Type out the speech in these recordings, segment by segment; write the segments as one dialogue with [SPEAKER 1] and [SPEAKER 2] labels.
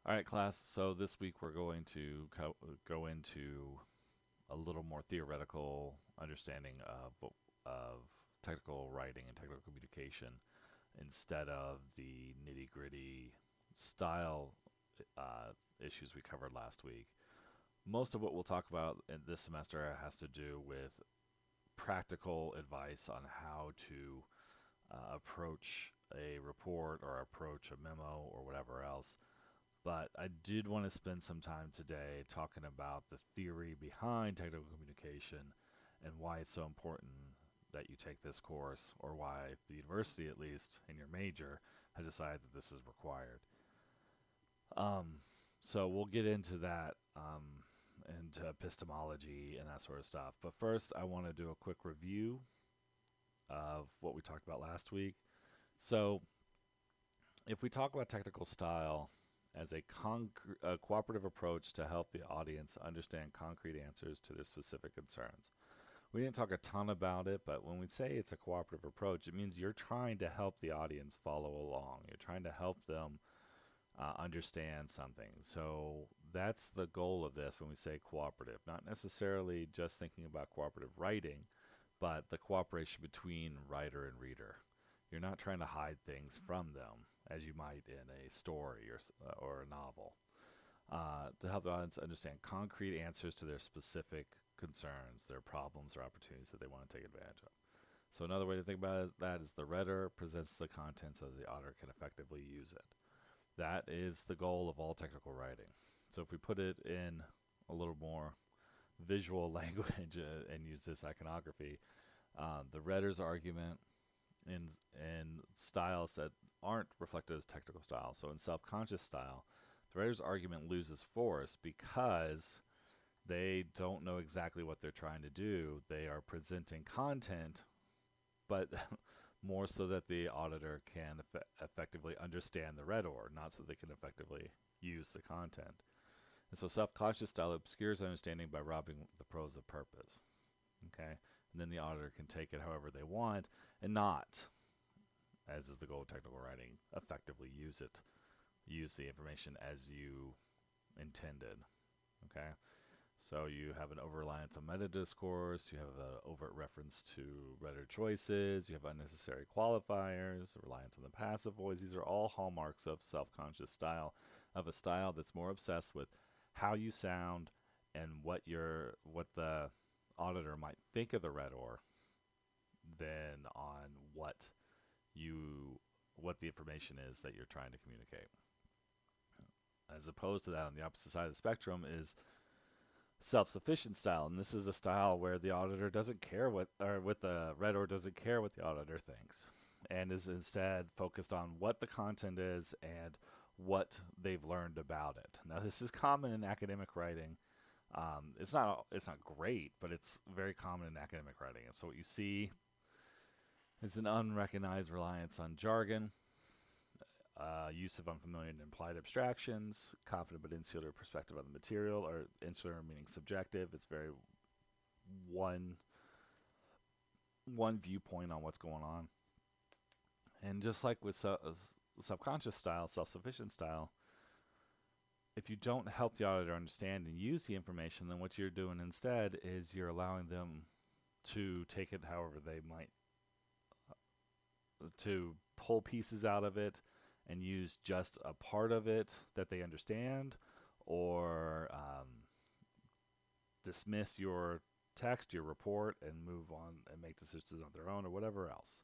[SPEAKER 1] All right, class. So this week we're going to go into a little more theoretical understanding of technical writing and technical communication instead of the nitty gritty style issues we covered last week. Most of what we'll talk about in this semester has to do with practical advice on how to approach a report or approach a memo or whatever else. But I did want to spend some time today talking about the theory behind technical communication and why it's so important that you take this course, or why the university, at least in your major, has decided that this is required. Um, so we'll get into that, into epistemology and that sort of stuff. But first, I want to do a quick review of what we talked about last week. So, if we talk about technical style as a cooperative approach to help the audience understand concrete answers to their specific concerns. We didn't talk a ton about it, but when we say it's a cooperative approach, it means you're trying to help the audience follow along. You're trying to help them understand something. So that's the goal of this when we say cooperative. Not necessarily just thinking about cooperative writing, but the cooperation between writer and reader. You're not trying to hide things from them as you might in a story or a novel. To help the audience understand concrete answers to their specific concerns, their problems, or opportunities that they want to take advantage of. So another way to think about that is the reader presents the content so the author can effectively use it. That is the goal of all technical writing. So if we put it in a little more visual language and use this iconography, the reader's argument in styles that aren't reflected as technical style. So in self-conscious style, the writer's argument loses force because they don't know exactly what they're trying to do. They are presenting content, but more so that the auditor can effectively understand the reader, not so they can effectively use the content. And so self-conscious style obscures understanding by robbing the prose of purpose. Okay? And then the auditor can take it however they want and not, as is the goal of technical writing, effectively use the information as you intended. Okay? So you have an over reliance on meta discourse, you have an overt reference to rhetoric choices, you have unnecessary qualifiers, reliance on the passive voice. These are all hallmarks of self-conscious style, of a style that's more obsessed with how you sound and what the auditor might think of the rhetor than on you what the information is that you're trying to communicate. As opposed to that, on the opposite side of the spectrum is self-sufficient style, and this is a style where the auditor doesn't care what the reader doesn't care what the auditor thinks, and is instead focused on what the content is and what they've learned about it. Now, this is common in academic writing. It's not great, but it's very common in academic writing. And so what you see is an unrecognized reliance on jargon, use of unfamiliar and implied abstractions, confident but insular perspective on the material, or insular meaning subjective. It's very one one viewpoint on what's going on. And just like with subconscious style, self-sufficient style, if you don't help the auditor understand and use the information, then what you're doing instead is you're allowing them to take it however they might, to pull pieces out of it and use just a part of it that they understand, or dismiss your text, your report, and move on and make decisions on their own, or whatever else.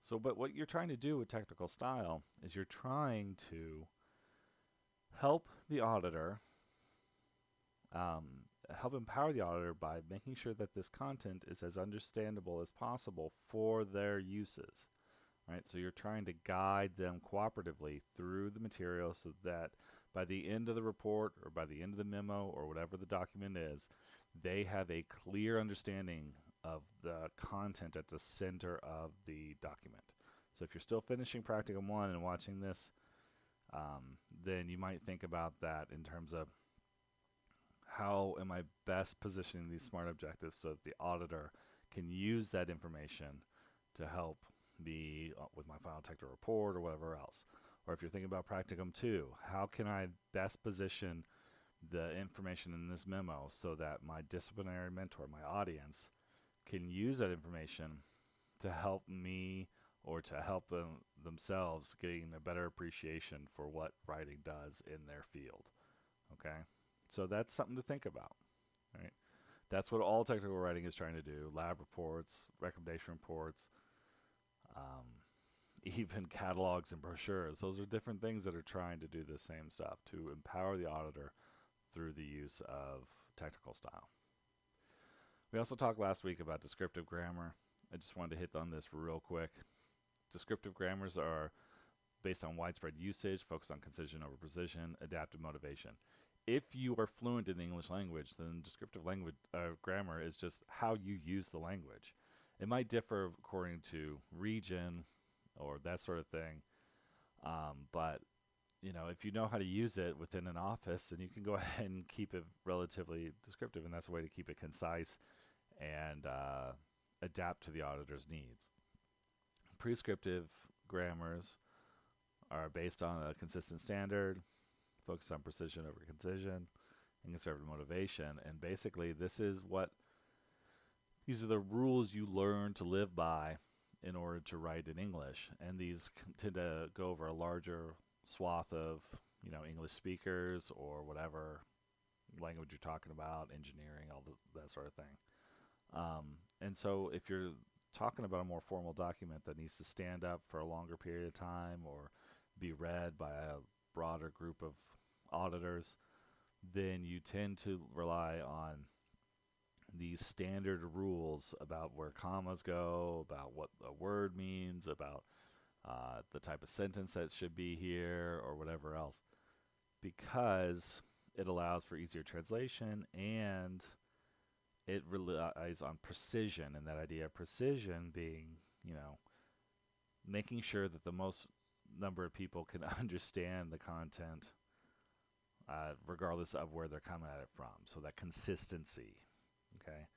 [SPEAKER 1] So, but what you're trying to do with technical style is you're trying to help the auditor, help empower the auditor by making sure that this content is as understandable as possible for their uses. Right? So you're trying to guide them cooperatively through the material so that by the end of the report or by the end of the memo or whatever the document is, they have a clear understanding of the content at the center of the document. So if you're still finishing Practicum 1 and watching this, then you might think about that in terms of how am I best positioning these SMART objectives so that the auditor can use that information to help me with my final technical report or whatever else. Or if you're thinking about practicum 2, how can I best position the information in this memo so that my disciplinary mentor, my audience, can use that information to help me or to help themselves getting a better appreciation for what writing does in their field. Okay? So that's something to think about, right? That's what all technical writing is trying to do. Lab reports, recommendation reports, even catalogs and brochures. Those are different things that are trying to do the same stuff to empower the auditor through the use of technical style. We also talked last week about descriptive grammar. I just wanted to hit on this real quick. Descriptive grammars are based on widespread usage, focus on concision over precision, adaptive motivation. If you are fluent in the English language, then descriptive language grammar is just how you use the language. It might differ according to region or that sort of thing, but if you know how to use it within an office, then you can go ahead and keep it relatively descriptive, and that's a way to keep it concise and adapt to the auditor's needs. Prescriptive grammars are based on a consistent standard, focus on precision over concision, and conservative motivation. And basically, these are the rules you learn to live by in order to write in English. And these tend to go over a larger swath of, English speakers or whatever language you're talking about, engineering, that sort of thing. And so if you're talking about a more formal document that needs to stand up for a longer period of time or be read by a broader group of auditors, then you tend to rely on these standard rules about where commas go, about what a word means, about the type of sentence that should be here, or whatever else, because it allows for easier translation and it relies on precision, and that idea of precision being, making sure that the most number of people can understand the content regardless of where they're coming at it from. So that consistency, okay?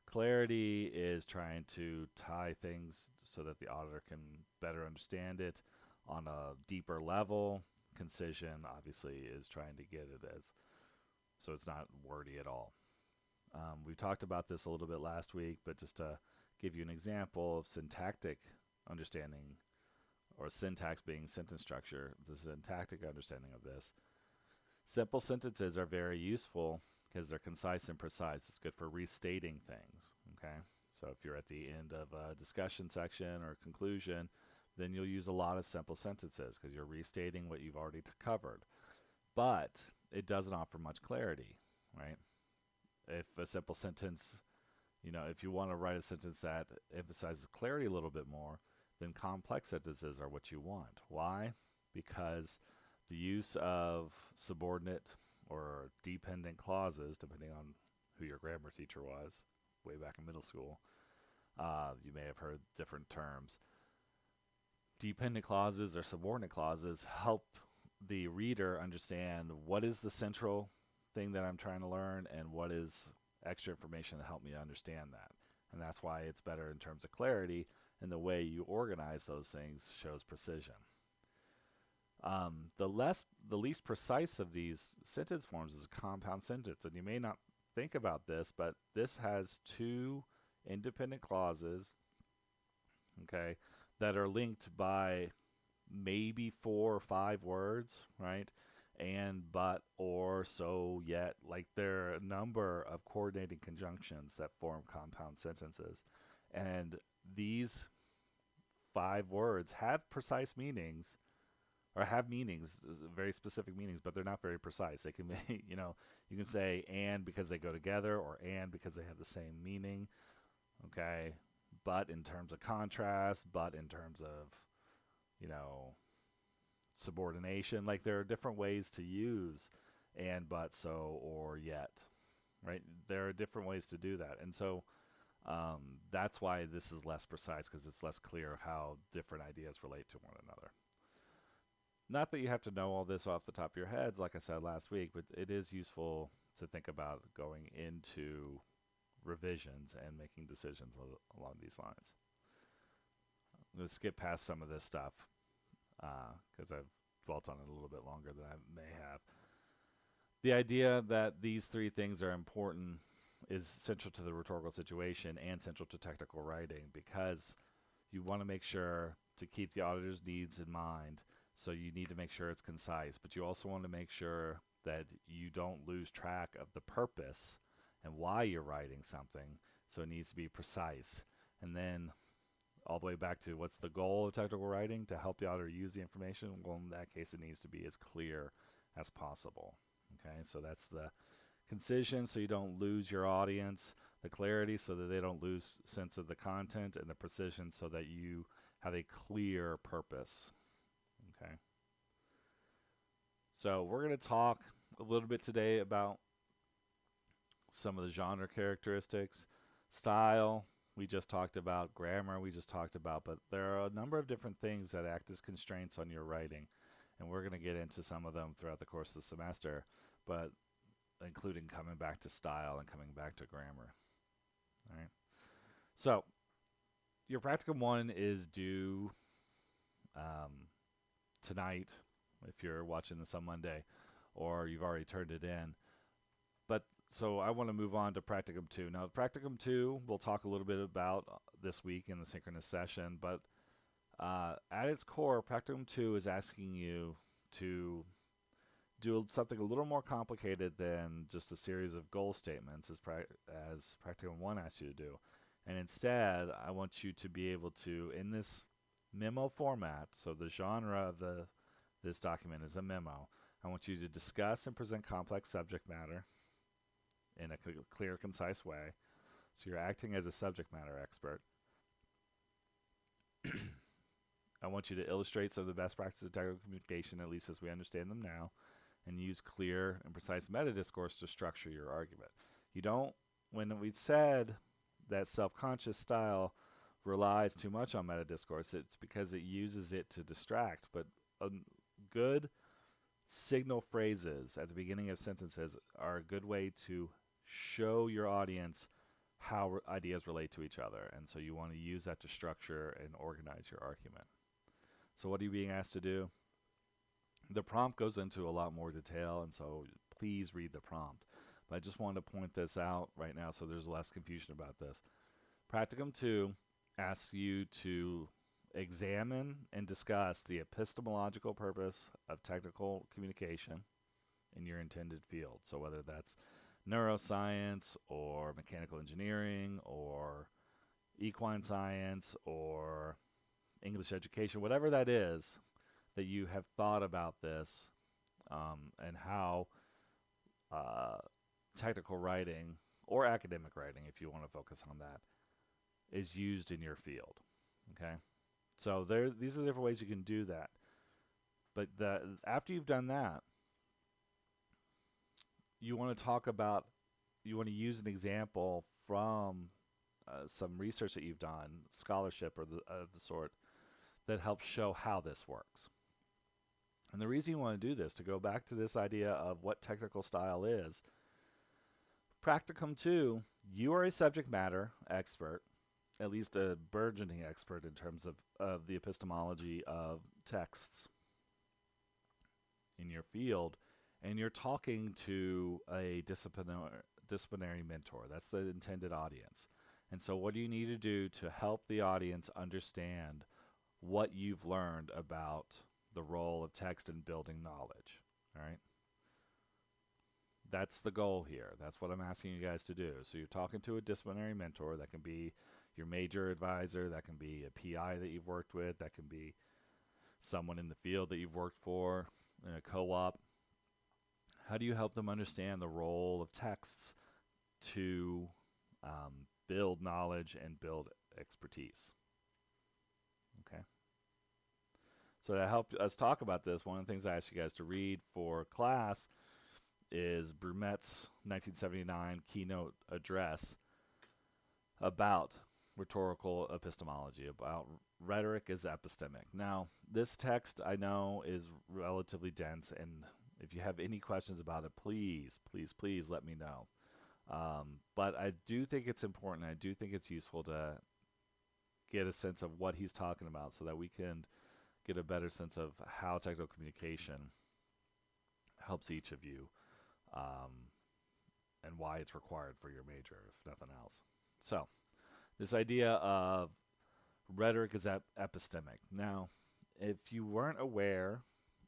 [SPEAKER 1] Clarity is trying to tie things so that the auditor can better understand it on a deeper level. Concision, obviously, is trying to get it so it's not wordy at all. We talked about this a little bit last week, but just to give you an example of syntactic understanding, or syntax being sentence structure, the syntactic understanding of this. Simple sentences are very useful because they're concise and precise. It's good for restating things, okay? So if you're at the end of a discussion section or conclusion, then you'll use a lot of simple sentences because you're restating what you've already covered. But it doesn't offer much clarity, right? If a simple sentence, if you want to write a sentence that emphasizes clarity a little bit more, then complex sentences are what you want. Why? Because the use of subordinate or dependent clauses, depending on who your grammar teacher was way back in middle school, you may have heard different terms. Dependent clauses or subordinate clauses help the reader understand what is the central thing that I'm trying to learn and what is extra information to help me understand that. And that's why it's better in terms of clarity, and the way you organize those things shows precision. The least precise of these sentence forms is a compound sentence, and you may not think about this, but this has two independent clauses, okay, that are linked by maybe 4 or 5 words, right? And, but, or, so, yet. Like, there are a number of coordinating conjunctions that form compound sentences. And these 5 words have precise meanings, or have meanings, very specific meanings, but they're not very precise. They can be, you can say and because they go together, or and because they have the same meaning, okay? But in terms of contrast, but in terms of, subordination, like there are different ways to use and, but, so, or, yet, right? There are different ways to do that. And so that's why this is less precise, because it's less clear how different ideas relate to one another. Not that you have to know all this off the top of your heads, like I said last week, but it is useful to think about going into revisions and making decisions along these lines. I'm going to skip past some of this stuff because I've dwelt on it a little bit longer than I may have. The idea that these three things are important is central to the rhetorical situation and central to technical writing, because you want to make sure to keep the auditor's needs in mind. So you need to make sure it's concise, but you also want to make sure that you don't lose track of the purpose and why you're writing something. So it needs to be precise. And then all the way back to what's the goal of technical writing? To help the auditor use the information. Well, in that case, it needs to be as clear as possible. Okay, so that's the concision, so you don't lose your audience, the clarity, so that they don't lose sense of the content, and the precision, so that you have a clear purpose. Okay, so we're going to talk a little bit today about some of the genre characteristics. Style, we just talked about. Grammar, we just talked about. But there are a number of different things that act as constraints on your writing, and we're going to get into some of them throughout the course of the semester, but including coming back to style and coming back to grammar. All right. So your practicum 1 is due tonight, if you're watching this on Monday, or you've already turned it in. But so I want to move on to practicum 2. Now, practicum 2, we'll talk a little bit about this week in the synchronous session, but at its core, practicum 2 is asking you to do something a little more complicated than just a series of goal statements, as practicum 1 asks you to do. And instead, I want you to be able to, in this memo format, so the genre of this document is a memo, I want you to discuss and present complex subject matter in a clear, concise way. So you're acting as a subject matter expert. I want you to illustrate some of the best practices of technical communication, at least as we understand them now, and use clear and precise meta-discourse to structure your argument. You don't, when we said that self-conscious style relies too much on meta-discourse, it's because it uses it to distract, but good signal phrases at the beginning of sentences are a good way to show your audience how ideas relate to each other, and so you want to use that to structure and organize your argument. So what are you being asked to do? The prompt goes into a lot more detail, and so please read the prompt. But I just wanted to point this out right now so there's less confusion about this. Practicum 2 asks you to examine and discuss the epistemological purpose of technical communication in your intended field. So whether that's neuroscience or mechanical engineering or equine science or English education, whatever that is, that you have thought about this and how technical writing or academic writing, if you want to focus on that, is used in your field. Okay, so these are different ways you can do that. But after you've done that, you want to use an example from some research that you've done, scholarship or of the sort, that helps show how this works. And the reason you want to do this, to go back to this idea of what technical style is, practicum 2, you are a subject matter expert, at least a burgeoning expert in terms of the epistemology of texts in your field, and you're talking to a disciplinary mentor. That's the intended audience. And so what do you need to do to help the audience understand what you've learned about the role of text in building knowledge? All right? That's the goal here. That's what I'm asking you guys to do. So you're talking to a disciplinary mentor. That can be your major advisor. That can be a PI that you've worked with. That can be someone in the field that you've worked for in a co-op. How do you help them understand the role of texts to build knowledge and build expertise? Okay. So to help us talk about this, one of the things I asked you guys to read for class is Brumet's 1979 keynote address about rhetorical epistemology, about rhetoric as epistemic. Now, this text I know is relatively dense, and if you have any questions about it, please let me know. But I do think it's important. I do think it's useful to get a sense of what he's talking about so that we can get a better sense of how technical communication helps each of you, um, and why it's required for your major, if nothing else. So, this idea of rhetoric is epistemic. Now, if you weren't aware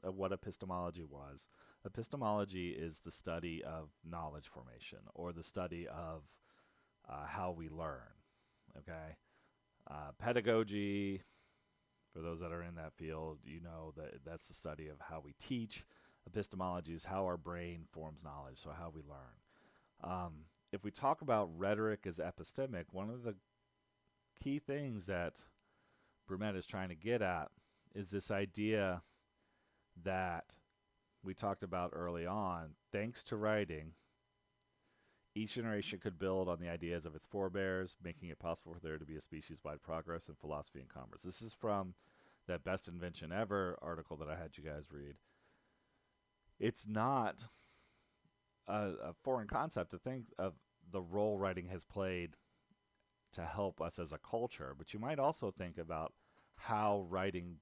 [SPEAKER 1] of what epistemology was, epistemology is the study of knowledge formation or the study of how we learn. Okay? Pedagogy, for those that are in that field, you know that that's the study of how we teach. Epistemology is how our brain forms knowledge, so how we learn. If we talk about rhetoric as epistemic, one of the key things that Brumet is trying to get at is this idea that we talked about early on. Thanks to writing, each generation could build on the ideas of its forebears, making it possible for there to be a species-wide progress in philosophy and commerce. This is from that Best Invention Ever article that I had you guys read. It's not a foreign concept to think of the role writing has played to help us as a culture, but you might also think about how writing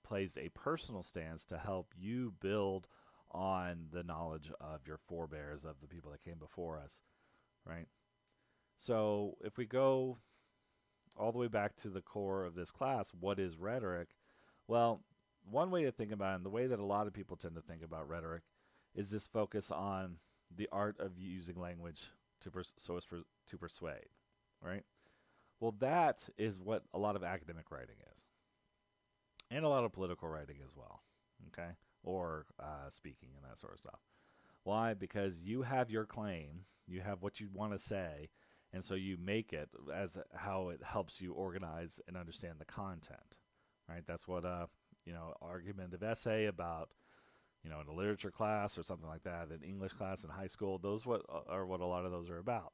[SPEAKER 1] plays a personal stance to help you build on the knowledge of your forebears, of the people that came before us, right? So if we go all the way back to the core of this class, what is rhetoric? Well, one way to think about it, and the way that a lot of people tend to think about rhetoric, is this focus on the art of using language to to persuade, right? Well, that is what a lot of academic writing is, and a lot of political writing as well, okay? Or speaking and that sort of stuff. Why? Because you have your claim, you have what you want to say, and so you make it as how it helps you organize and understand the content, right? That's what argumentative essay about, in a literature class or something like that, an English class in high school. Those are what a lot of those are about,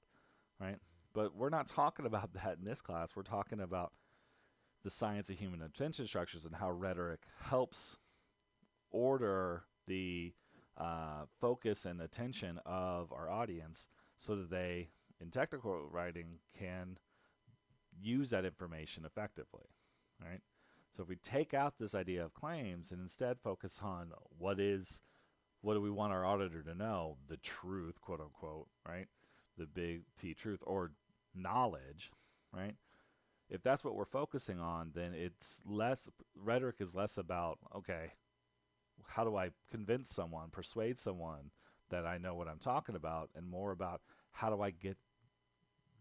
[SPEAKER 1] right? But we're not talking about that in this class. We're talking about the science of human attention structures and how rhetoric helps order the focus and attention of our audience so that they, in technical writing, can use that information effectively, right? So if we take out this idea of claims and instead focus on what do we want our auditor to know, the truth, quote unquote, right? The big T truth, or knowledge, right? If that's what we're focusing on, then rhetoric is less about, okay, how do I convince someone, persuade someone that I know what I'm talking about, and more about how do I get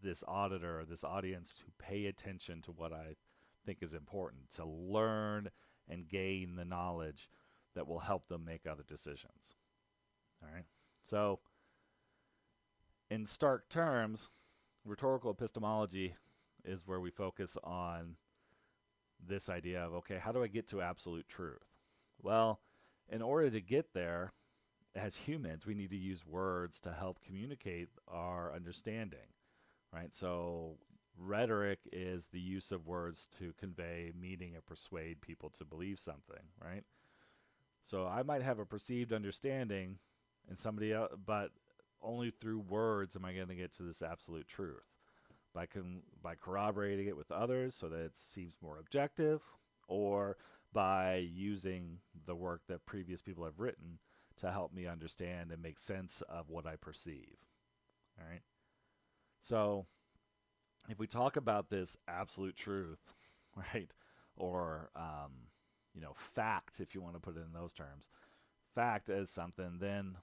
[SPEAKER 1] this auditor or this audience to pay attention to what I think is important, to learn and gain the knowledge that will help them make other decisions. All right. So, in stark terms, rhetorical epistemology is where we focus on this idea of, okay, how do I get to absolute truth? Well, in order to get there, as humans, we need to use words to help communicate our understanding, right? So rhetoric is the use of words to convey meaning and persuade people to believe something, right? So I might have a perceived understanding and somebody else, but only through words am I going to get to this absolute truth. By corroborating it with others so that it seems more objective, or by using the work that previous people have written to help me understand and make sense of what I perceive. All right. So if we talk about this absolute truth, right, or fact, if you want to put it in those terms, fact as something, then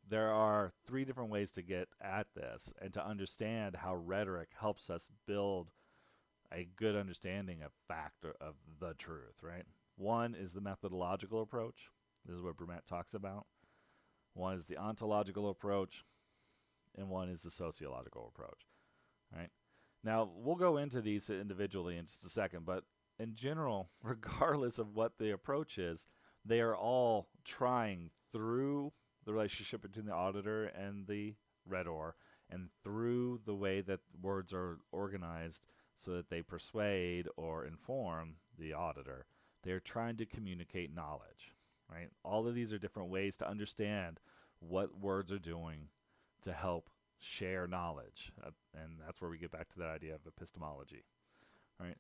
[SPEAKER 1] there are three different ways to get at this and to understand how rhetoric helps us build a good understanding of fact, or of the truth, right? One is the methodological approach. This is what Brumet talks about. One is the ontological approach, and one is the sociological approach, right? Now, we'll go into these individually in just a second, but in general, regardless of what the approach is, they are all trying through the relationship between the auditor and the rhetor, and through the way that words are organized so that they persuade or inform the auditor. They're trying to communicate knowledge, right? All of these are different ways to understand what words are doing to help share knowledge. And that's where we get back to that idea of epistemology, right?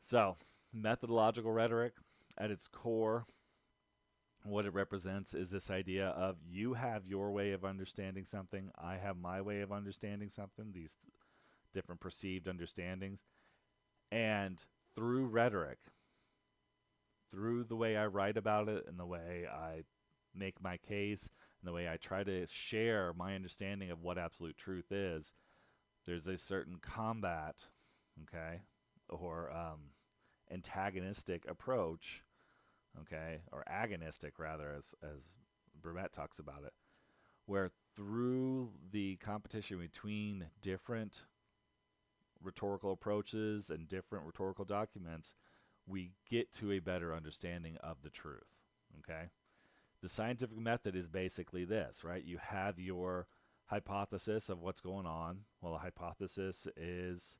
[SPEAKER 1] So, methodological rhetoric, at its core, what it represents is this idea of you have your way of understanding something, I have my way of understanding something, these different perceived understandings. And through rhetoric, through the way I write about it and the way I make my case and the way I try to share my understanding of what absolute truth is, there's a certain combat, okay, or antagonistic approach, okay, or agonistic rather, as Bremet talks about it, where through the competition between different rhetorical approaches and different rhetorical documents, we get to a better understanding of the truth, okay? The scientific method is basically this, right? You have your hypothesis of what's going on. Well, a hypothesis is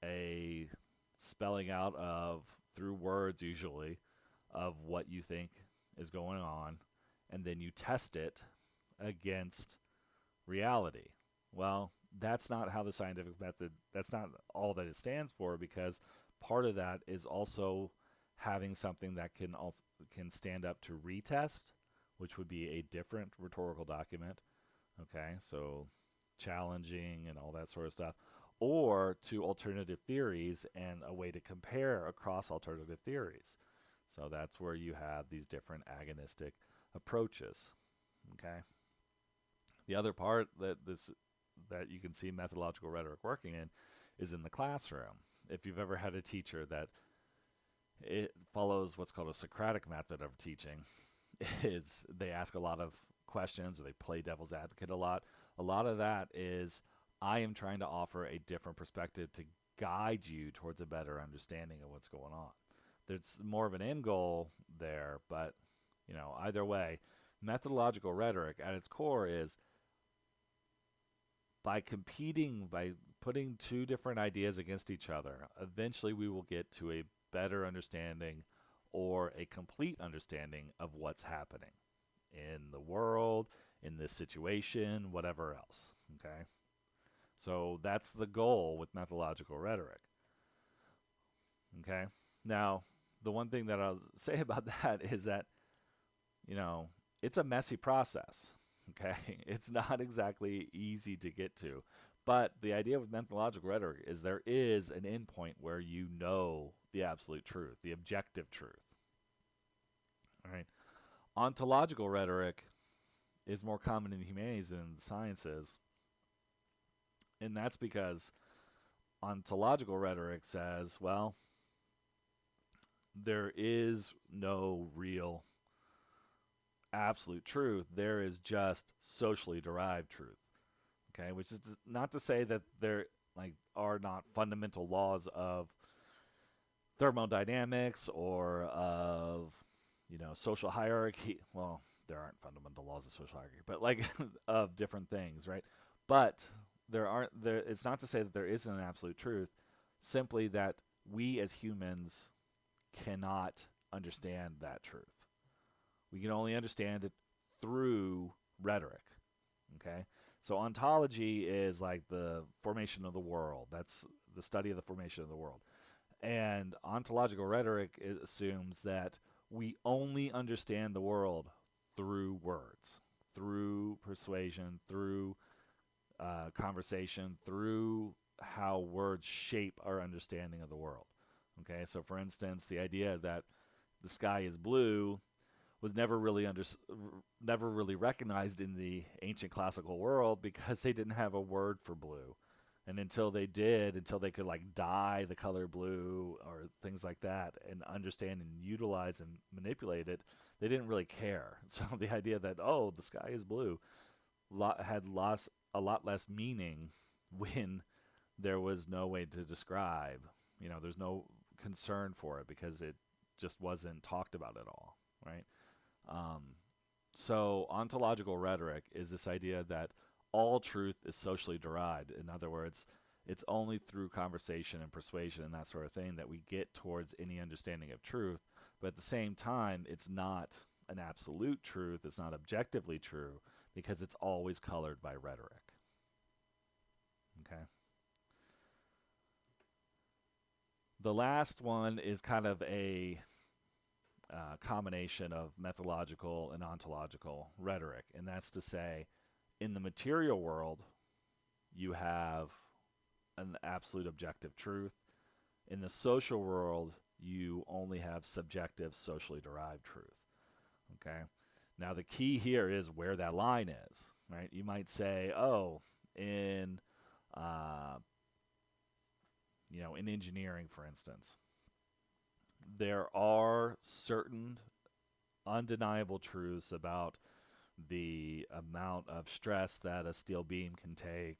[SPEAKER 1] a spelling out of, through words usually, of what you think is going on, and then you test it against reality. Well, that's not how the scientific method, that's not all that it stands for, because part of that is also having something that can stand up to retest, which would be a different rhetorical document, okay? So challenging and all that sort of stuff, or to alternative theories and a way to compare across alternative theories. So that's where you have these different agonistic approaches, okay? The other part that you can see methodological rhetoric working in is in the classroom. If you've ever had a teacher that it follows what's called a Socratic method of teaching, is they ask a lot of questions or they play devil's advocate a lot. A lot of that is, I am trying to offer a different perspective to guide you towards a better understanding of what's going on. There's more of an end goal there, but either way, methodological rhetoric at its core is, by competing, by putting two different ideas against each other, eventually we will get to a better understanding or a complete understanding of what's happening in the world, in this situation, whatever else, okay? So that's the goal with methodological rhetoric, okay? Now, the one thing that I'll say about that is that, it's a messy process, okay? It's not exactly easy to get to. But the idea with methodological rhetoric is there is an endpoint where you know the absolute truth, the objective truth. All right. Ontological rhetoric is more common in the humanities than in the sciences. And that's because ontological rhetoric says, well, there is no real absolute truth. There is just socially derived truth. Okay, which is not to say that there are not fundamental laws of thermodynamics or of social hierarchy. Well, there aren't fundamental laws of social hierarchy, but of different things, right? But it's not to say that there isn't an absolute truth, simply that we as humans cannot understand that truth. We can only understand it through rhetoric, okay? So ontology is like the formation of the world. That's the study of the formation of the world. And ontological rhetoric assumes that we only understand the world through words, through persuasion, through conversation, through how words shape our understanding of the world. Okay, so for instance, the idea that the sky is blue was never really recognized in the ancient classical world because they didn't have a word for blue. And until they could dye the color blue or things like that and understand and utilize and manipulate it, they didn't really care. So the idea that, the sky is blue had lost a lot less meaning when there was no way to describe. There's no concern for it because it just wasn't talked about at all, right? So ontological rhetoric is this idea that all truth is socially derived. In other words, it's only through conversation and persuasion and that sort of thing that we get towards any understanding of truth. But at the same time, it's not an absolute truth. It's not objectively true because it's always colored by rhetoric. Okay. The last one is kind of a combination of methodological and ontological rhetoric. And that's to say, in the material world, you have an absolute objective truth. In the social world, you only have subjective, socially derived truth. Okay? Now, the key here is where that line is, right? You might say, oh, in, in engineering, for instance, there are certain undeniable truths about the amount of stress that a steel beam can take,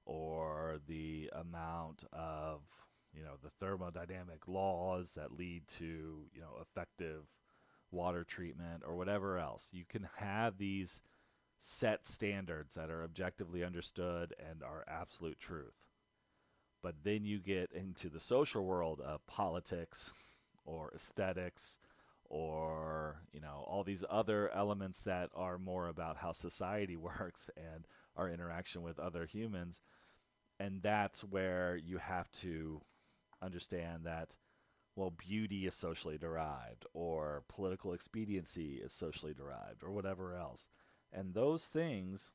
[SPEAKER 1] or the amount of, the thermodynamic laws that lead to, effective water treatment or whatever else. You can have these set standards that are objectively understood and are absolute truth. But then you get into the social world of politics or aesthetics or, all these other elements that are more about how society works and our interaction with other humans. And that's where you have to understand that, well, beauty is socially derived, or political expediency is socially derived, or whatever else. And those things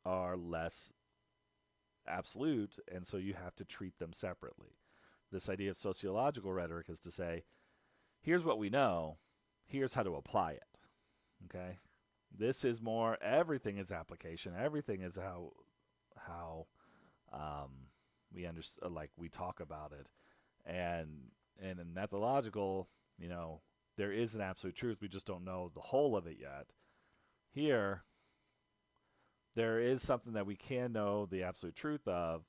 [SPEAKER 1] are less absolute, and so you have to treat them separately. This idea of sociological rhetoric is to say, here's what we know, here's how to apply it. Okay? This is more, everything is application, everything is how we talk about it. And in methodological, there is an absolute truth. We just don't know the whole of it yet. Here, there is something that we can know the absolute truth of,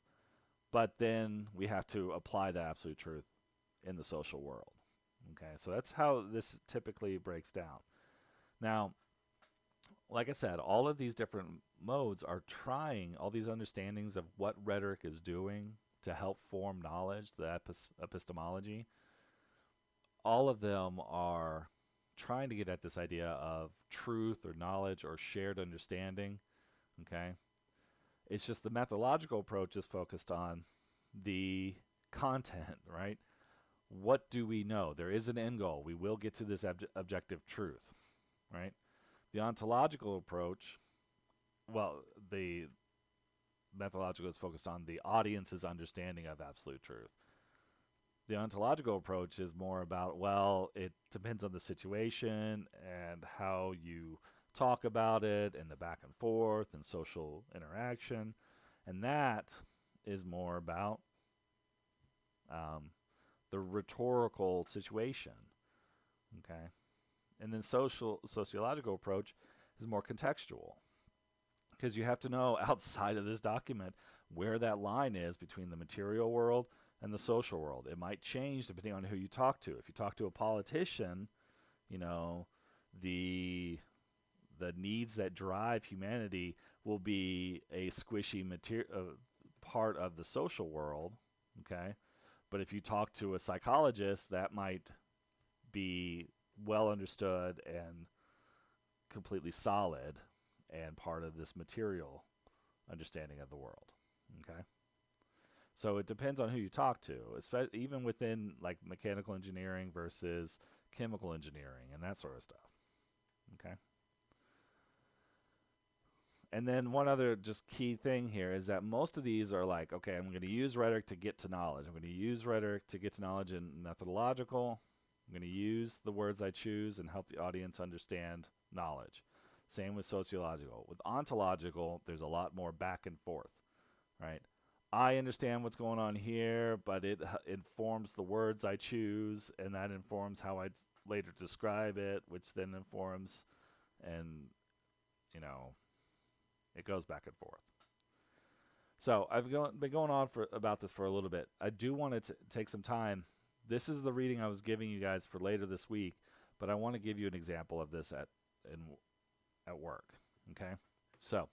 [SPEAKER 1] but then we have to apply the absolute truth in the social world. Okay, so that's how this typically breaks down. Now, like I said, all of these different modes are trying, all these understandings of what rhetoric is doing to help form knowledge, the epistemology. All of them are trying to get at this idea of truth or knowledge or shared understanding. Okay? It's just the methodological approach is focused on the content, right? What do we know? There is an end goal. We will get to this objective truth, right? The ontological approach, well, the methodological is focused on the audience's understanding of absolute truth. The ontological approach is more about, well, it depends on the situation and how you talk about it and the back and forth and social interaction. And that is more about the rhetorical situation. Okay? And then sociological approach is more contextual, because you have to know outside of this document where that line is between the material world and the social world. It might change depending on who you talk to. If you talk to a politician, the needs that drive humanity will be a squishy part of the social world, okay? But if you talk to a psychologist, that might be well understood and completely solid and part of this material understanding of the world. Okay? So it depends on who you talk to, especially even within like mechanical engineering versus chemical engineering and that sort of stuff. Okay? And then one other just key thing here is that most of these are like, okay, I'm going to use rhetoric to get to knowledge. I'm going to use rhetoric to get to knowledge in methodological. I'm going to use the words I choose and help the audience understand knowledge. Same with sociological. With ontological, there's a lot more back and forth, right? I understand what's going on here, but it informs the words I choose, and that informs how I later describe it, which then informs, and, it goes back and forth. So I've been going on about this for a little bit. I do want to take some time. This is the reading I was giving you guys for later this week, but I want to give you an example of this at work. Okay? So,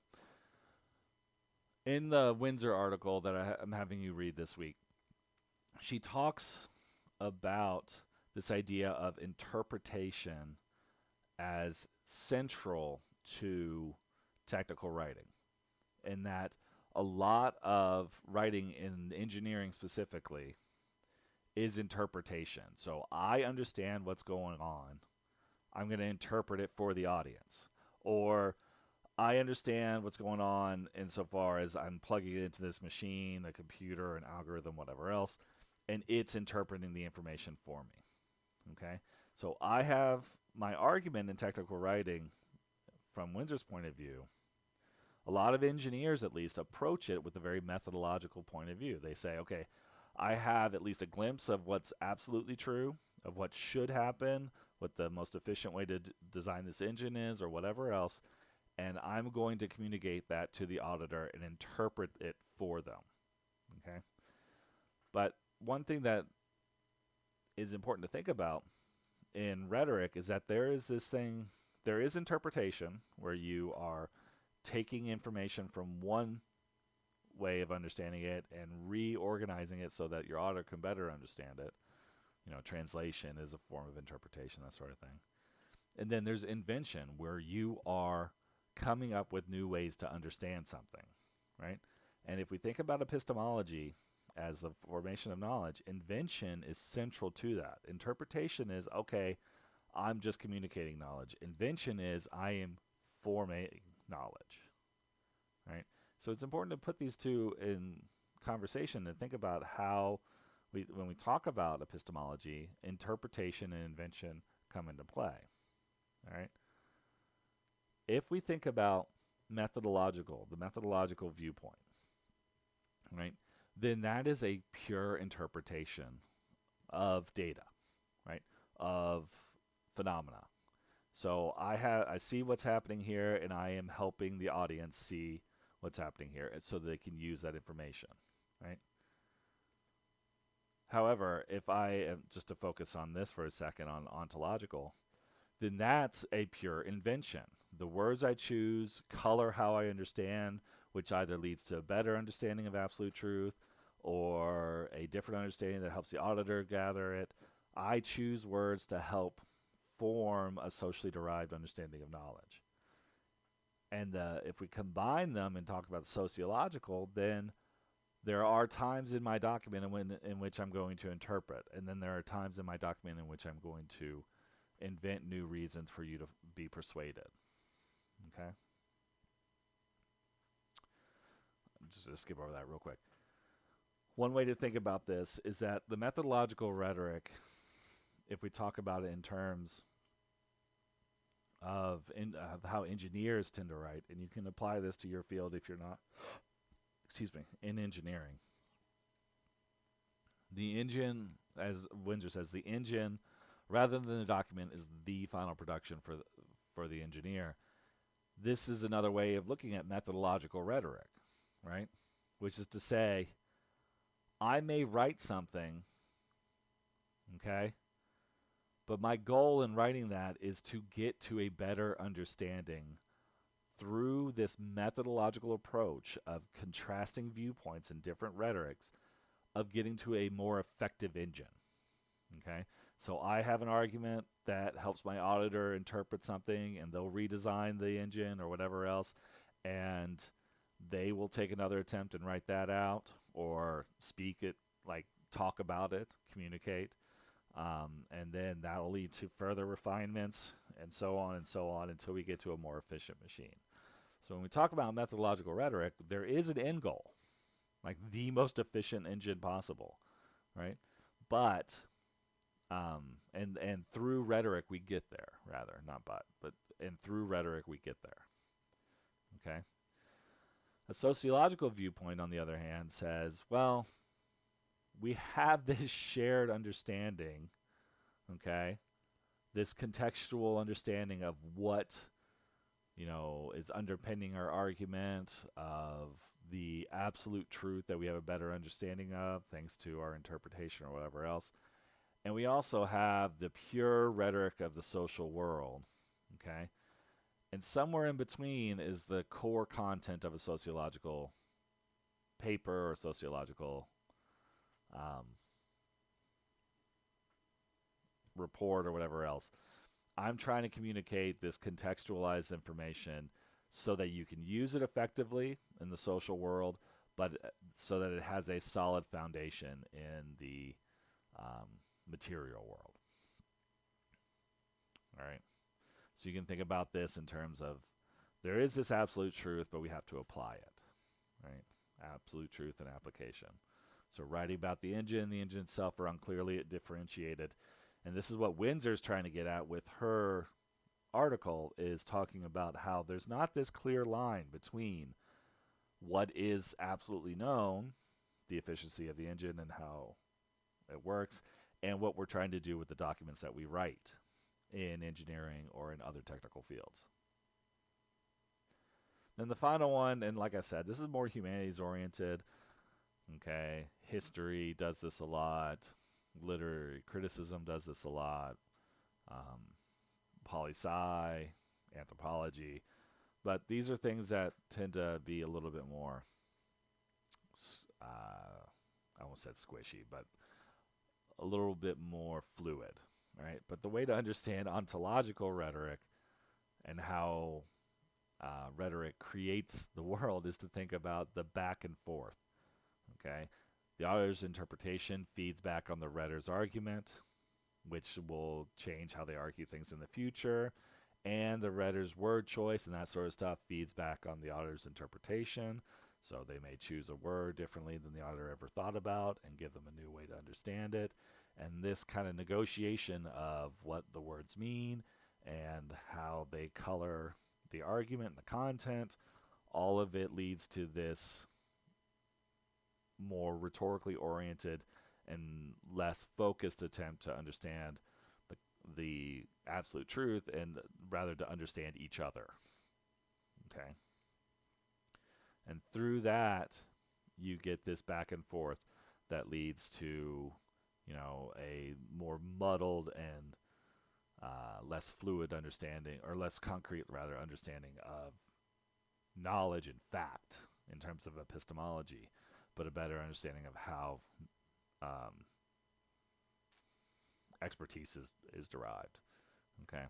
[SPEAKER 1] in the Windsor article that I'm having you read this week, she talks about this idea of interpretation as central to technical writing, and that a lot of writing in engineering specifically is interpretation. So I understand what's going on. I'm going to interpret it for the audience. Or I understand what's going on insofar as I'm plugging it into this machine, a computer, an algorithm, whatever else, and it's interpreting the information for me. Okay? So I have my argument in technical writing from Windsor's point of view. A lot of engineers, at least, approach it with a very methodological point of view. They say, okay, I have at least a glimpse of what's absolutely true, of what should happen, what the most efficient way to design this engine is, or whatever else, and I'm going to communicate that to the auditor and interpret it for them. Okay? But one thing that is important to think about in rhetoric is that there is interpretation where you are taking information from one way of understanding it and reorganizing it so that your auditor can better understand it. Translation is a form of interpretation, that sort of thing. And then there's invention, where you are coming up with new ways to understand something, right? And if we think about epistemology as the formation of knowledge, invention is central to that. Interpretation is, okay, I'm just communicating knowledge. Invention is, I am forming knowledge, right? So it's important to put these two in conversation and think about how when we talk about epistemology, interpretation and invention come into play, all right? If we think about the methodological viewpoint, right, then that is a pure interpretation of data, right, of phenomena. So I see what's happening here, and I am helping the audience see what's happening here so they can use that information, right? However, if I am just to focus on this for a second on ontological, then that's a pure invention. The words I choose color how I understand, which either leads to a better understanding of absolute truth or a different understanding that helps the auditor gather it. I choose words to help form a socially derived understanding of knowledge. And if we combine them and talk about sociological, then there are times in my document in which I'm going to interpret, and then there are times in my document in which I'm going to invent new reasons for you to be persuaded. Okay? Just skip over that real quick. One way to think about this is that the methodological rhetoric, if we talk about it in terms of how engineers tend to write, and you can apply this to your field if you're not, in engineering. The engine, as Windsor says, the engine, rather than the document, is the final production for the engineer. This is another way of looking at methodological rhetoric, right? Which is to say, I may write something, okay? But my goal in writing that is to get to a better understanding through this methodological approach of contrasting viewpoints and different rhetorics, of getting to a more effective engine. Okay? So I have an argument that helps my auditor interpret something, and they'll redesign the engine or whatever else, and they will take another attempt and write that out or speak it, like talk about it, communicate. And then that'll lead to further refinements and so on until we get to a more efficient machine. So when we talk about methodological rhetoric, there is an end goal, like the most efficient engine possible, right? But and through rhetoric we get there, rather, not but and through rhetoric we get there. Okay? A sociological viewpoint, on the other hand, says, well, we have this shared understanding, okay? This contextual understanding of what, is underpinning our argument, of the absolute truth that we have a better understanding of thanks to our interpretation or whatever else. And we also have the pure rhetoric of the social world, okay? And somewhere in between is the core content of a sociological paper or sociological report or whatever else. I'm trying to communicate this contextualized information so that you can use it effectively in the social world, but so that it has a solid foundation in the material world. All right. So you can think about this in terms of there is this absolute truth, but we have to apply it. Right? Absolute truth and application. So writing about the engine itself are unclearly differentiated. And this is what Windsor's trying to get at with her article, is talking about how there's not this clear line between what is absolutely known, the efficiency of the engine and how it works, and what we're trying to do with the documents that we write in engineering or in other technical fields. Then the final one, and like I said, this is more humanities oriented. Okay, history does this a lot. Literary criticism does this a lot. Poli-sci, anthropology. But these are things that tend to be a little bit more, I almost said squishy, but a little bit more fluid, right? But the way to understand ontological rhetoric and how rhetoric creates the world is to think about the back and forth, okay? The author's interpretation feeds back on the writer's argument, which will change how they argue things in the future. And the writer's word choice and that sort of stuff feeds back on the author's interpretation. So they may choose a word differently than the author ever thought about and give them a new way to understand it. And this kind of negotiation of what the words mean and how they color the argument and the content, all of it leads to this more rhetorically oriented and less focused attempt to understand the absolute truth, and rather to understand each other. Okay? And through that, you get this back and forth that leads to, a more muddled and less fluid understanding, or less concrete, rather, understanding of knowledge and fact in terms of epistemology, but a better understanding of how expertise is derived. Okay,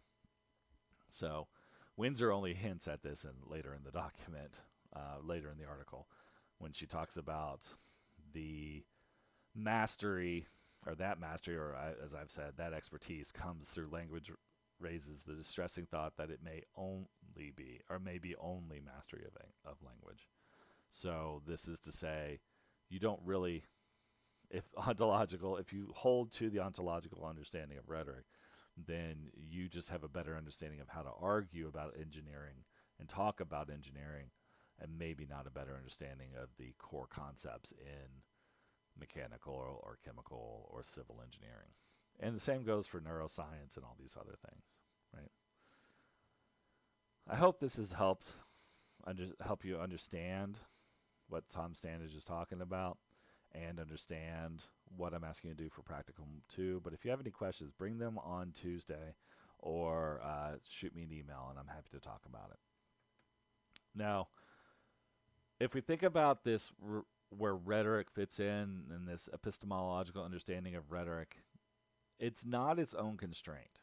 [SPEAKER 1] so Windsor only hints at this later in the document, later in the article, when she talks about the mastery, or as I've said, that expertise comes through language, raises the distressing thought that it may only be, or may be only mastery of language. So this is to say, you don't really, if you hold to the ontological understanding of rhetoric, then you just have a better understanding of how to argue about engineering and talk about engineering, and maybe not a better understanding of the core concepts in mechanical or chemical or civil engineering. And the same goes for neuroscience and all these other things, right? I hope this has help you understand what Tom Standage is talking about, and understand what I'm asking you to do for Practicum 2. But if you have any questions, bring them on Tuesday, or shoot me an email, and I'm happy to talk about it. Now, if we think about this, where rhetoric fits in this epistemological understanding of rhetoric, it's not its own constraint,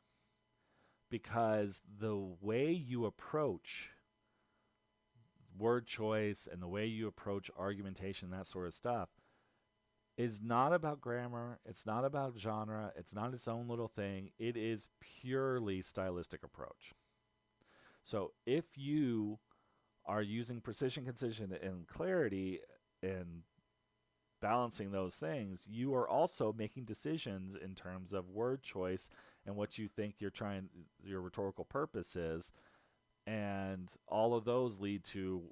[SPEAKER 1] because the way you approach word choice and the way you approach argumentation, that sort of stuff, is not about grammar, it's not about genre, it's not its own little thing. It is purely stylistic approach. So if you are using precision, concision, and clarity and balancing those things, you are also making decisions in terms of word choice and what you think your rhetorical purpose is. And all of those lead to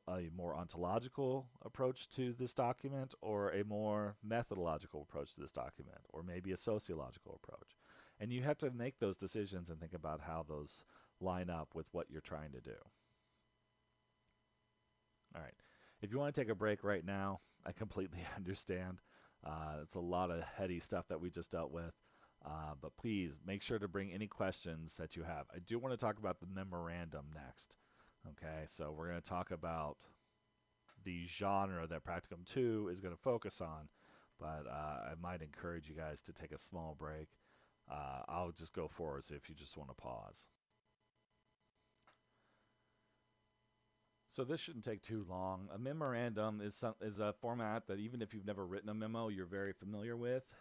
[SPEAKER 1] a more ontological approach to this document, or a more methodological approach to this document, or maybe a sociological approach. And you have to make those decisions and think about how those line up with what you're trying to do. All right. If you want to take a break right now, I completely understand. It's a lot of heady stuff that we just dealt with. But please make sure to bring any questions that you have. I do want to talk about the memorandum next. Okay, so we're going to talk about the genre that Practicum 2 is going to focus on. But I might encourage you guys to take a small break. I'll just go forward, so if you just want to pause. So this shouldn't take too long. A memorandum is a format that, even if you've never written a memo, you're very familiar with.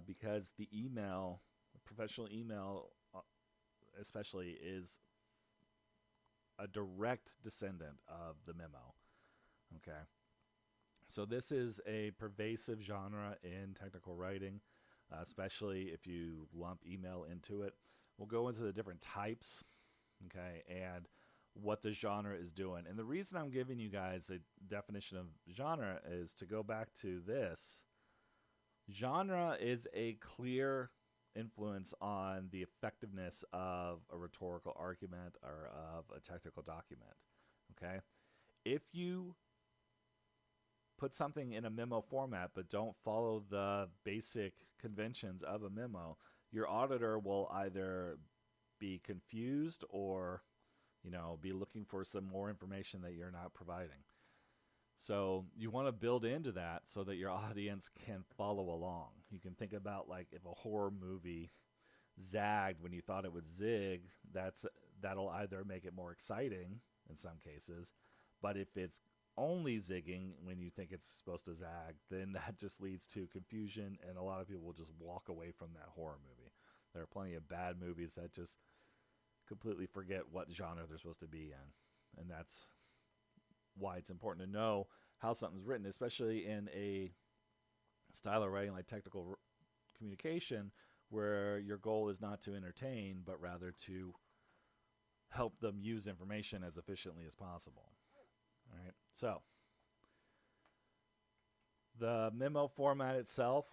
[SPEAKER 1] because the email, professional email especially, is a direct descendant of the memo. Okay. So this is a pervasive genre in technical writing, especially if you lump email into it. We'll go into the different types, okay, and what the genre is doing. And the reason I'm giving you guys a definition of genre is to go back to this. Genre is a clear influence on the effectiveness of a rhetorical argument or of a technical document. Okay? If you put something in a memo format but don't follow the basic conventions of a memo, your auditor will either be confused or, be looking for some more information that you're not providing. So you want to build into that so that your audience can follow along. You can think about, like, if a horror movie zagged when you thought it would zig, that'll either make it more exciting in some cases, but if it's only zigging when you think it's supposed to zag, then that just leads to confusion, and a lot of people will just walk away from that horror movie. There are plenty of bad movies that just completely forget what genre they're supposed to be in, and that's why it's important to know how something's written, especially in a style of writing like technical communication, where your goal is not to entertain, but rather to help them use information as efficiently as possible. All right. So the memo format itself,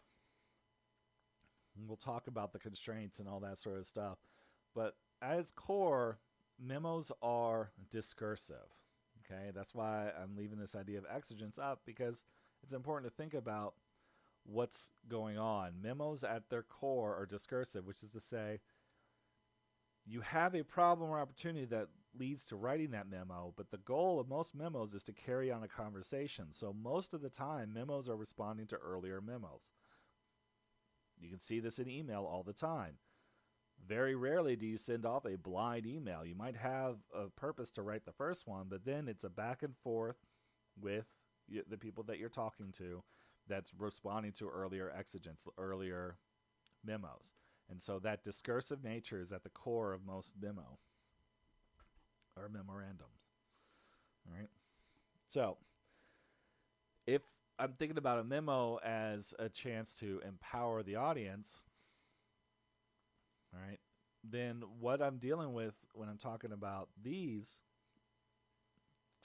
[SPEAKER 1] we'll talk about the constraints and all that sort of stuff, but at its core, memos are discursive. Okay, that's why I'm leaving this idea of exigence up, because it's important to think about what's going on. Memos at their core are discursive, which is to say, you have a problem or opportunity that leads to writing that memo, but the goal of most memos is to carry on a conversation. So most of the time, memos are responding to earlier memos. You can see this in email all the time. Very rarely do you send off a blind email. You might have a purpose to write the first one, but then it's a back and forth with the people that you're talking to that's responding to earlier exigence, earlier memos. And so that discursive nature is at the core of most memo or memorandums. All right. So if I'm thinking about a memo as a chance to empower the audience, all right, then what I'm dealing with when I'm talking about these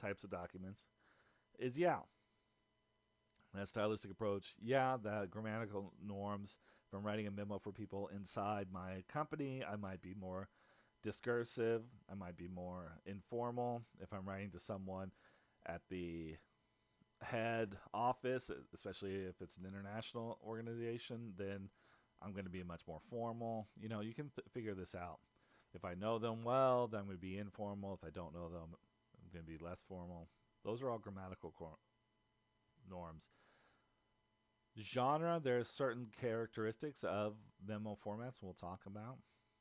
[SPEAKER 1] types of documents is, that stylistic approach, the grammatical norms. If I'm writing a memo for people inside my company, I might be more discursive. I might be more informal. If I'm writing to someone at the head office, especially if it's an international organization, then I'm going to be much more formal. You can figure this out. If I know them well, then I'm going to be informal. If I don't know them, I'm going to be less formal. Those are all grammatical norms. Genre, there's certain characteristics of memo formats we'll talk about.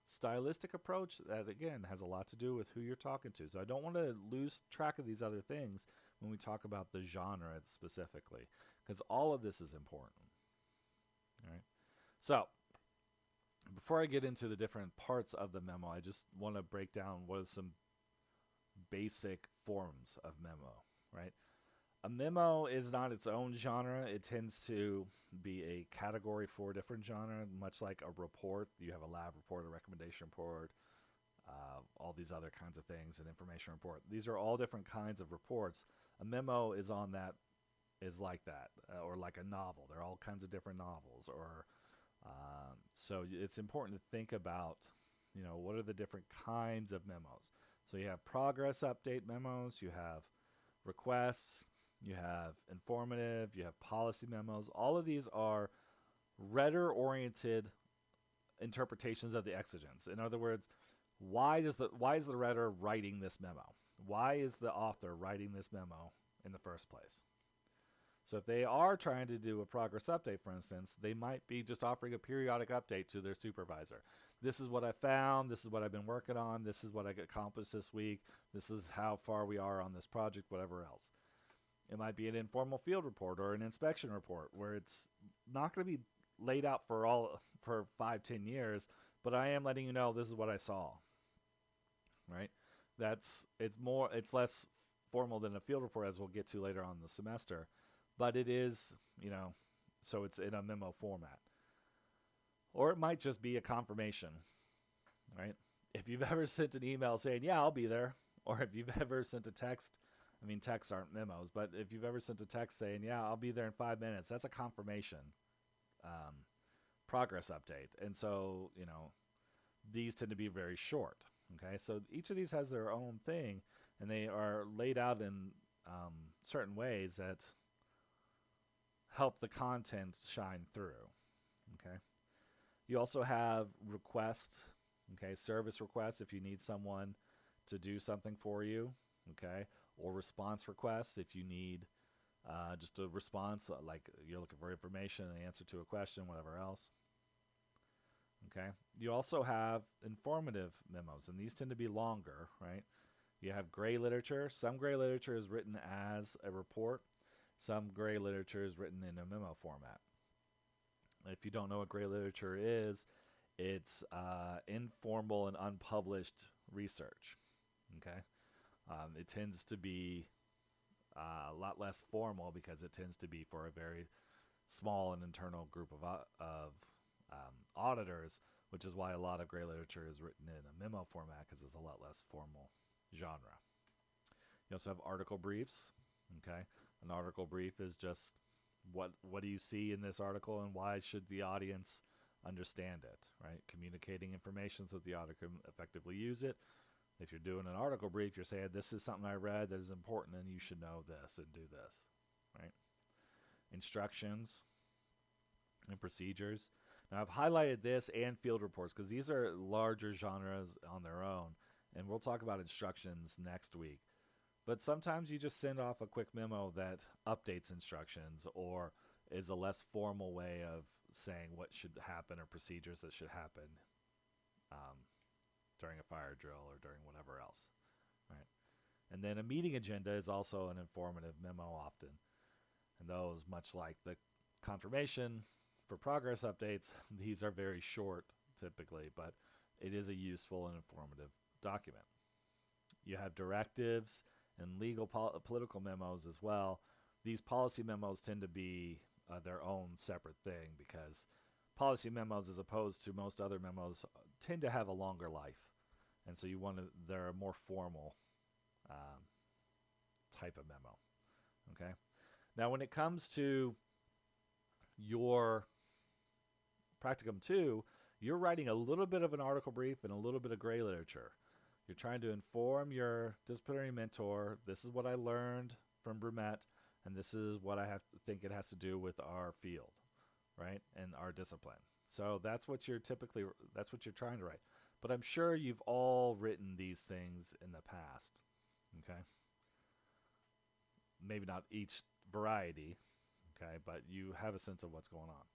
[SPEAKER 1] Stylistic approach, that again has a lot to do with who you're talking to. So I don't want to lose track of these other things when we talk about the genre specifically, because all of this is important. All right. So before I get into the different parts of the memo, I just want to break down what are some basic forms of memo, right? A memo is not its own genre. It tends to be a category for different genre, much like a report. You have a lab report, a recommendation report, all these other kinds of things, an information report. These are all different kinds of reports. A memo is like that, or like a novel. There are all kinds of different novels, or so it's important to think about, what are the different kinds of memos. So you have progress update memos, you have requests, you have informative, you have policy memos. All of these are rhetor-oriented interpretations of the exigence. In other words, why is the rhetor writing this memo? Why is the author writing this memo in the first place? So if they are trying to do a progress update, for instance, they might be just offering a periodic update to their supervisor. This is what I found. This is what I've been working on. This is what I accomplished this week. This is how far we are on this project, whatever else. It might be an informal field report or an inspection report where it's not going to be laid out for 5-10 years, but I am letting you know this is what I saw. Right? It's less formal than a field report, as we'll get to later on in the semester, but it is, so it's in a memo format. Or it might just be a confirmation, right? If you've ever sent an email saying, yeah, I'll be there, or if you've ever sent a text, texts aren't memos, but if you've ever sent a text saying, yeah, I'll be there in 5 minutes, that's a confirmation progress update. And so, these tend to be very short. Okay, so each of these has their own thing, and they are laid out in certain ways that help the content shine through. Okay, you also have requests. Okay, service requests if you need someone to do something for you. Okay, or response requests if you need just a response, like you're looking for information, an answer to a question, whatever else. Okay. You also have informative memos, and these tend to be longer, right? You have gray literature. Some gray literature is written as a report. Some gray literature is written in a memo format. If you don't know what gray literature is, it's informal and unpublished research. Okay. It tends to be a lot less formal because it tends to be for a very small and internal group of auditors, which is why a lot of gray literature is written in a memo format, because it's a lot less formal genre. You also have article briefs. Okay, an article brief is just what do you see in this article, and why should the audience understand it, right? Communicating information so that the audience can effectively use it. If you're doing an article brief, you're saying this is something I read that is important, and you should know this and do this, right? Instructions and procedures. Now, I've highlighted this and field reports because these are larger genres on their own, and we'll talk about instructions next week. But sometimes you just send off a quick memo that updates instructions or is a less formal way of saying what should happen or procedures that should happen during a fire drill or during whatever else, right? And then a meeting agenda is also an informative memo often. And those, much like the confirmation for progress updates, these are very short typically, but it is a useful and informative document. You have directives and legal political memos as well. These policy memos tend to be their own separate thing, because policy memos, as opposed to most other memos, tend to have a longer life, and so they're a more formal type of memo. Okay. Now, when it comes to your practicum 2, you're writing a little bit of an article brief and a little bit of gray literature. You're trying to inform your disciplinary mentor, this is what I learned from Brumette, and this is what I think it has to do with our field, right, and our discipline. So that's what you're trying to write. But I'm sure you've all written these things in the past, okay? Maybe not each variety, okay, but you have a sense of what's going on.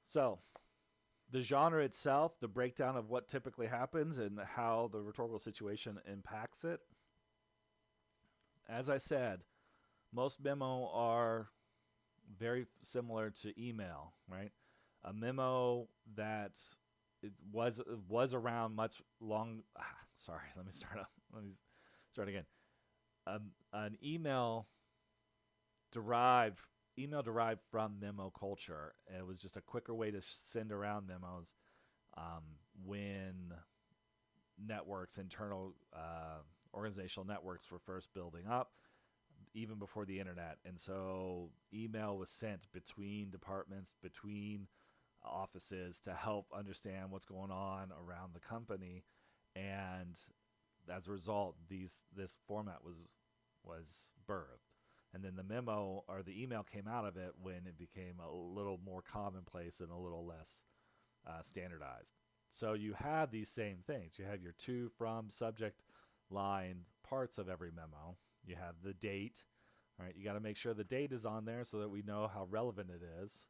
[SPEAKER 1] So the genre itself, the breakdown of what typically happens and how the rhetorical situation impacts it. As I said, most memo are very similar to email, right? A memo that it was around much long. Sorry, let me start again. An email derived from memo culture. It was just a quicker way to send around memos when internal organizational networks were first building up, even before the internet. And so email was sent between departments, between offices, to help understand what's going on around the company. And as a result, this format was birthed. And then the memo or the email came out of it when it became a little more commonplace and a little less standardized. So you have these same things. You have your to, from, subject line parts of every memo. You have the date, right? You got to make sure the date is on there so that we know how relevant it is.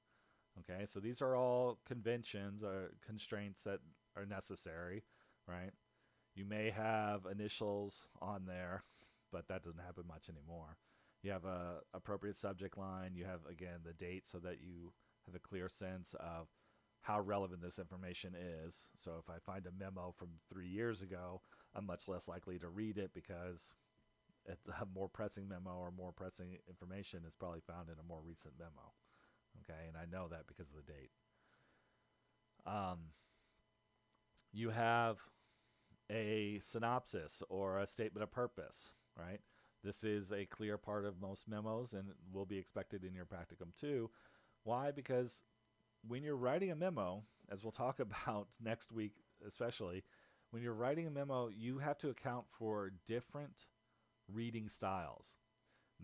[SPEAKER 1] Okay, so these are all conventions or constraints that are necessary, right? You may have initials on there, but that doesn't happen much anymore. You have a appropriate subject line. You have, again, the date so that you have a clear sense of how relevant this information is. So if I find a memo from 3 years ago, I'm much less likely to read it because it's a more pressing memo or more pressing information is probably found in a more recent memo. Okay, and I know that because of the date. You have a synopsis or a statement of purpose, right? This is a clear part of most memos and will be expected in your practicum too. Why? Because when you're writing a memo, as we'll talk about next week especially, when you're writing a memo, you have to account for different reading styles.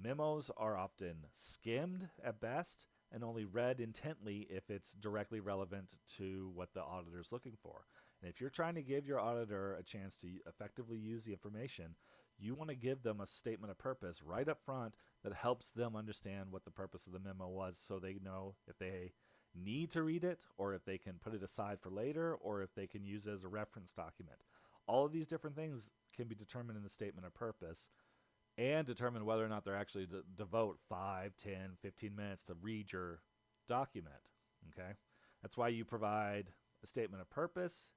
[SPEAKER 1] Memos are often skimmed at best and only read intently if it's directly relevant to what the auditor is looking for. And if you're trying to give your auditor a chance to effectively use the information, you want to give them a statement of purpose right up front that helps them understand what the purpose of the memo was, so they know if they need to read it or if they can put it aside for later or if they can use it as a reference document. All of these different things can be determined in the statement of purpose and determine whether or not they're actually devote 5, 10, 15 minutes to read your document. Okay? That's why you provide a statement of purpose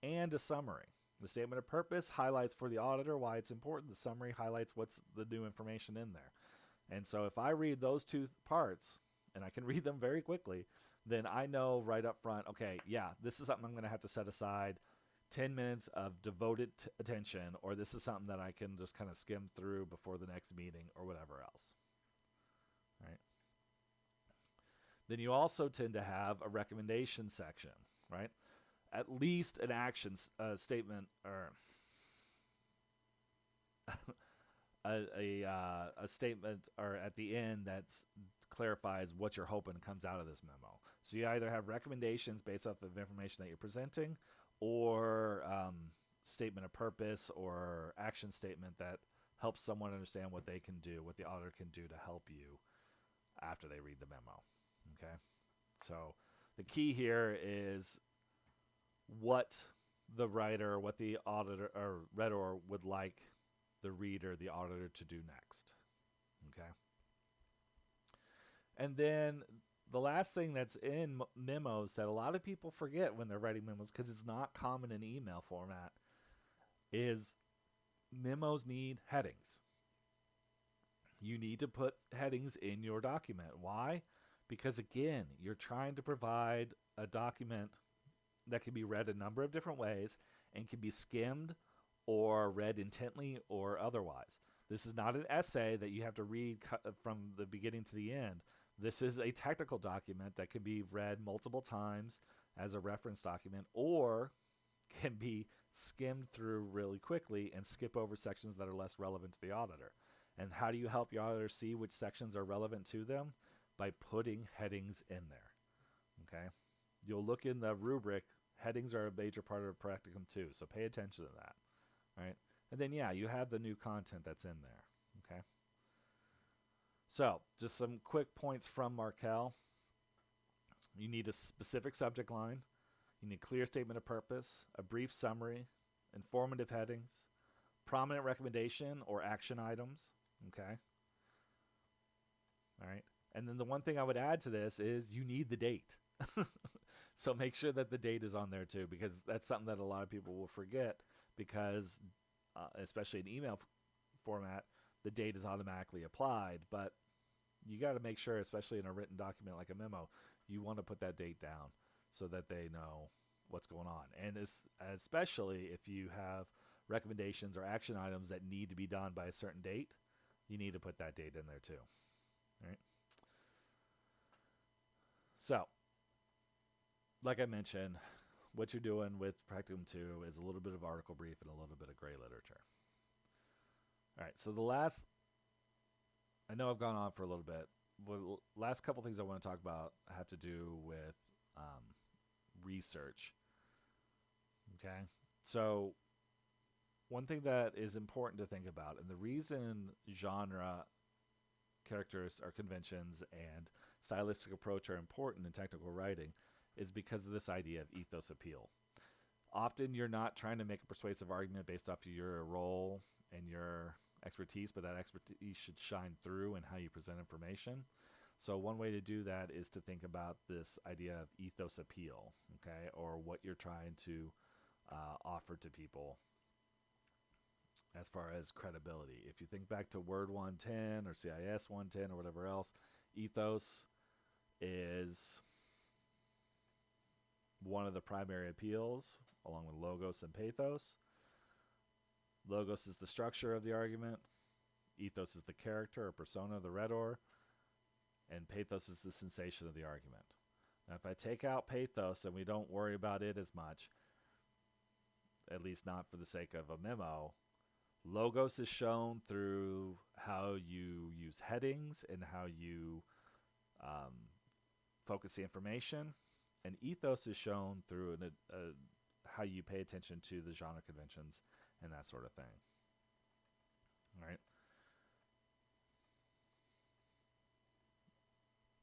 [SPEAKER 1] and a summary. The statement of purpose highlights for the auditor why it's important. The summary highlights what's the new information in there. And so if I read those two parts, and I can read them very quickly, then I know right up front, okay, yeah, this is something I'm going to have to set aside 10 minutes of devoted attention, or this is something that I can just kind of skim through before the next meeting or whatever else. Right? Then you also tend to have a recommendation section, right? At least an action statement or a statement or at the end that clarifies what you're hoping comes out of this memo. So you either have recommendations based off of information that you're presenting, or statement of purpose or action statement that helps someone understand what they can do, what the auditor can do to help you after they read the memo. Okay, so the key here is what the writer, what the auditor or reader would like the reader, the auditor to do next. Okay. And then the last thing that's in memos that a lot of people forget when they're writing memos, because it's not common in email format, is memos need headings. You need to put headings in your document. Why? Because again, you're trying to provide a document that can be read a number of different ways and can be skimmed or read intently or otherwise. This is not an essay that you have to read from the beginning to the end. This is a technical document that can be read multiple times as a reference document, or can be skimmed through really quickly and skip over sections that are less relevant to the auditor. And how do you help your auditor see which sections are relevant to them? By putting headings in there. Okay? You'll look in the rubric. Headings are a major part of practicum too, so pay attention to that. Right? And then, yeah, you have the new content that's in there. Okay? So, just some quick points from Markel. You need a specific subject line. You need a clear statement of purpose, a brief summary, informative headings, prominent recommendation or action items. Okay? All right? And then the one thing I would add to this is you need the date. So make sure that the date is on there too, because that's something that a lot of people will forget, because especially in email format, the date is automatically applied. But you got to make sure, especially in a written document like a memo, you want to put that date down so that they know what's going on. And especially if you have recommendations or action items that need to be done by a certain date, you need to put that date in there too. All right. So, like I mentioned, what you're doing with Practicum 2 is a little bit of article brief and a little bit of gray literature. All right, so I know I've gone on for a little bit. The last couple things I want to talk about have to do with research. Okay, so one thing that is important to think about, and the reason genre characters or conventions and stylistic approach are important in technical writing, is because of this idea of ethos appeal. Often you're not trying to make a persuasive argument based off of your role and your expertise, but that expertise should shine through in how you present information. So one way to do that is to think about this idea of ethos appeal, okay, or what you're trying to offer to people as far as credibility. If you think back to Word 110 or CIS 110 or whatever else, ethos is one of the primary appeals, along with logos and pathos. Logos is the structure of the argument. Ethos is the character or persona of the rhetor. And pathos is the sensation of the argument. Now, if I take out pathos and we don't worry about it as much, at least not for the sake of a memo, logos is shown through how you use headings and how you focus the information. And ethos is shown through how you pay attention to the genre conventions and that sort of thing. All right.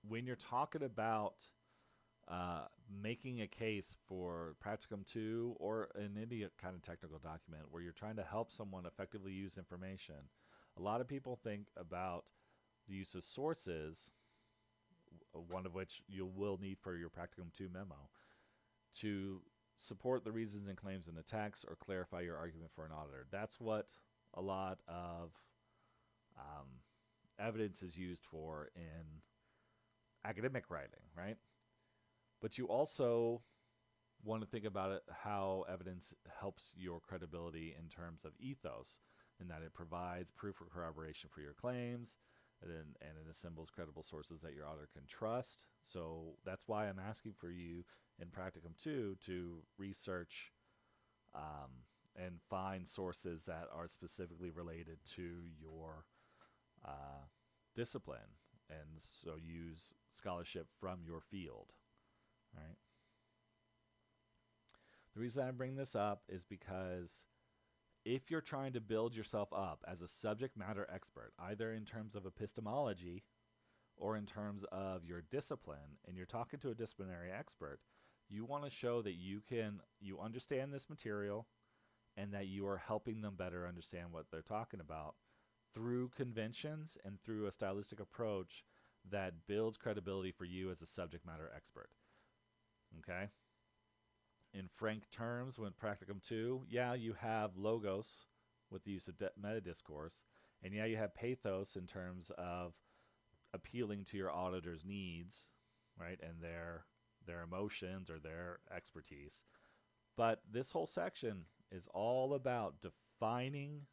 [SPEAKER 1] When you're talking about making a case for Practicum 2 or in any kind of technical document where you're trying to help someone effectively use information, a lot of people think about the use of sources, one of which you will need for your Practicum 2 memo, to support the reasons and claims in the text or clarify your argument for an auditor. That's what a lot of evidence is used for in academic writing, right? But you also want to think about it, how evidence helps your credibility in terms of ethos, in that it provides proof or corroboration for your claims, and it assembles credible sources that your auditor can trust. So that's why I'm asking for you in Practicum 2 to research and find sources that are specifically related to your discipline, and so use scholarship from your field. Right. The reason I bring this up is because if you're trying to build yourself up as a subject matter expert, either in terms of epistemology or in terms of your discipline, and you're talking to a disciplinary expert, you want to show that you understand this material and that you are helping them better understand what they're talking about through conventions and through a stylistic approach that builds credibility for you as a subject matter expert. Okay? In frank terms, when Practicum 2, you have logos with the use of meta discourse, and you have pathos in terms of appealing to your auditor's needs, right, and their emotions or their expertise. But this whole section is all about defining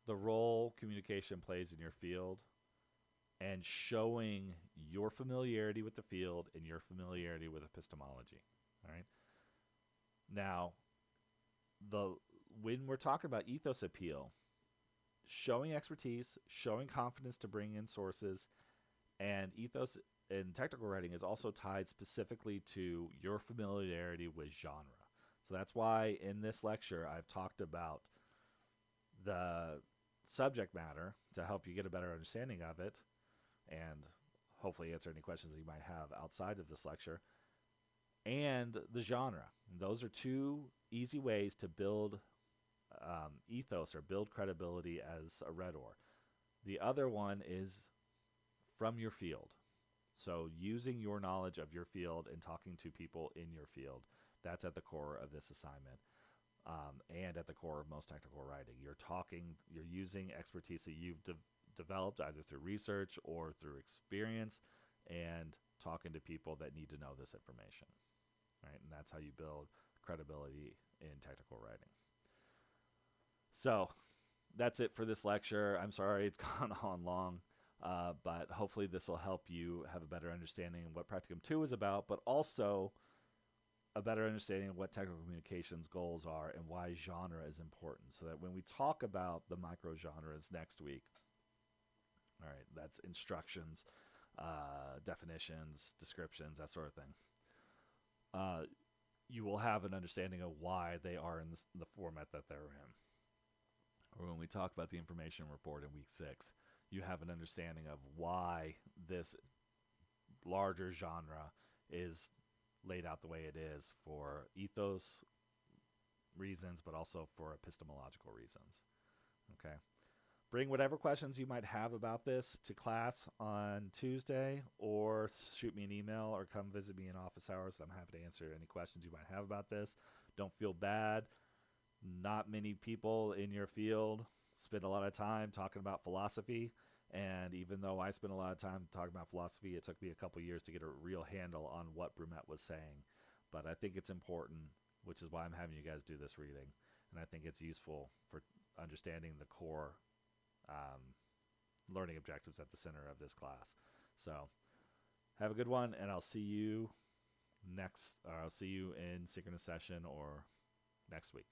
[SPEAKER 1] the role communication plays in your field and showing your familiarity with the field and your familiarity with epistemology. All right. Now, when we're talking about ethos appeal, showing expertise, showing confidence to bring in sources, and ethos in technical writing is also tied specifically to your familiarity with genre. So that's why in this lecture I've talked about the subject matter to help you get a better understanding of it and hopefully answer any questions that you might have outside of this lecture, and the genre. Those are two easy ways to build ethos or build credibility as a rhetor. The other one is from your field. So using your knowledge of your field and talking to people in your field, that's at the core of this assignment. And at the core of most technical writing. You're using expertise that you've developed either through research or through experience, and talking to people that need to know this information, right? And that's how you build credibility in technical writing. So that's it for this lecture. I'm sorry it's gone on long, but hopefully this will help you have a better understanding of what Practicum 2 is about, but also a better understanding of what technical communications goals are and why genre is important, so that when we talk about the micro genres next week, all right, that's instructions, definitions, descriptions, that sort of thing, you will have an understanding of why they are in the format that they're in. Or when we talk about the information report in week 6, you have an understanding of why this larger genre is laid out the way it is for ethos reasons, but also for epistemological reasons. Okay. bring whatever questions you might have about this to class on Tuesday, or shoot me an email or come visit me in office hours. I'm happy to answer any questions you might have about this. Don't feel bad. Not many people in your field spend a lot of time talking about philosophy. And even though I spent a lot of time talking about philosophy, it took me a couple years to get a real handle on what Brumet was saying. But I think it's important, which is why I'm having you guys do this reading. And I think it's useful for understanding the core learning objectives at the center of this class. So have a good one, and I'll see you in synchronous session or next week.